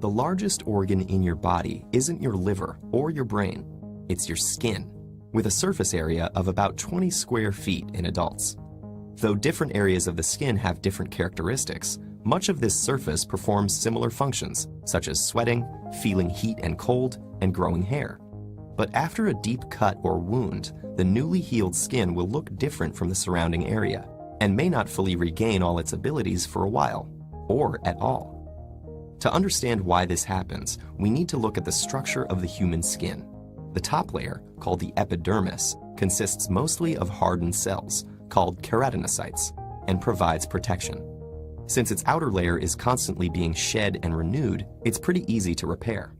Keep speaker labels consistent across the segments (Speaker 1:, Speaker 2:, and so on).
Speaker 1: The largest organ in your body isn't your liver or your brain, it's your skin, with a surface area of about 20 square feet in adults. Though different areas of the skin have different characteristics, much of this surface performs similar functions, such as sweating, feeling heat and cold, and growing hair. But after a deep cut or wound, the newly healed skin will look different from the surrounding area and may not fully regain all its abilities for a while, or at all. To understand why this happens, we need to look at the structure of the human skin. The top layer, called the epidermis, consists mostly of hardened cells, called keratinocytes, and provides protection. Since its outer layer is constantly being shed and renewed, it's pretty easy to repair.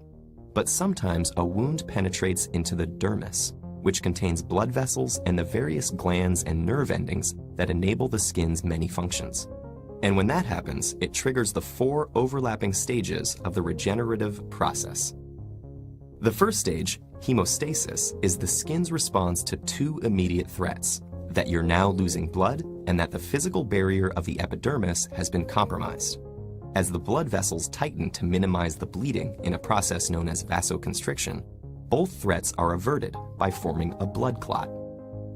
Speaker 1: But sometimes a wound penetrates into the dermis, which contains blood vessels and the various glands and nerve endings that enable the skin's many functions. And when that happens, it triggers the 4 overlapping stages of the regenerative process. The first stage, hemostasis, is the skin's response to 2 immediate threats: that you're now losing blood and that the physical barrier of the epidermis has been compromised. As the blood vessels tighten to minimize the bleeding in a process known as vasoconstriction, both threats are averted by forming a blood clot.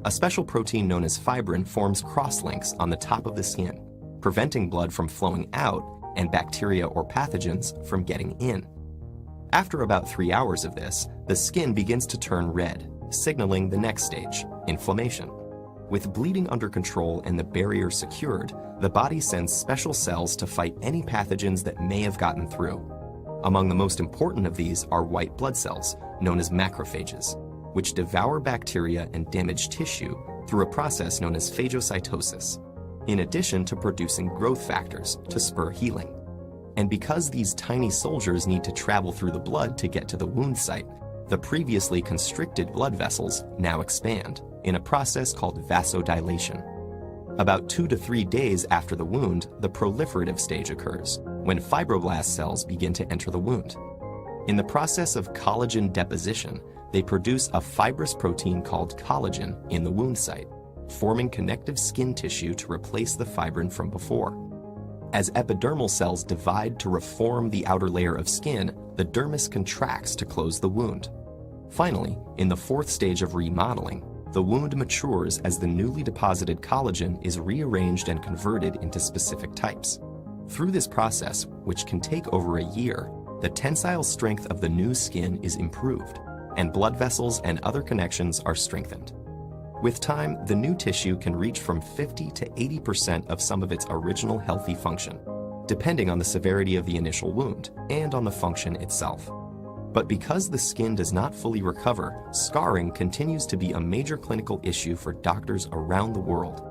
Speaker 1: A special protein known as fibrin forms crosslinks on the top of the skin, preventing blood from flowing out and bacteria or pathogens from getting in. After about 3 hours of this, the skin begins to turn red, signaling the next stage, inflammation. With bleeding under control and the barrier secured, the body sends special cells to fight any pathogens that may have gotten through. Among the most important of these are white blood cells, known as macrophages, which devour bacteria and damaged tissue through a process known as phagocytosis, in addition to producing growth factors to spur healing. And because these tiny soldiers need to travel through the blood to get to the wound site, the previously constricted blood vessels now expand in a process called vasodilation. About 2 to 3 days after the wound, the proliferative stage occurs, when fibroblast cells begin to enter the wound. In the process of collagen deposition, they produce a fibrous protein called collagen in the wound site, forming connective skin tissue to replace the fibrin from before. As epidermal cells divide to reform the outer layer of skin, the dermis contracts to close the wound. Finally, in the 4th stage of remodeling, the wound matures as the newly deposited collagen is rearranged and converted into specific types. Through this process, which can take over a year, the tensile strength of the new skin is improved, and blood vessels and other connections are strengthened. With time, the new tissue can reach from 50 to 80% of some of its original healthy function, depending on the severity of the initial wound and on the function itself. But because the skin does not fully recover, scarring continues to be a major clinical issue for doctors around the world.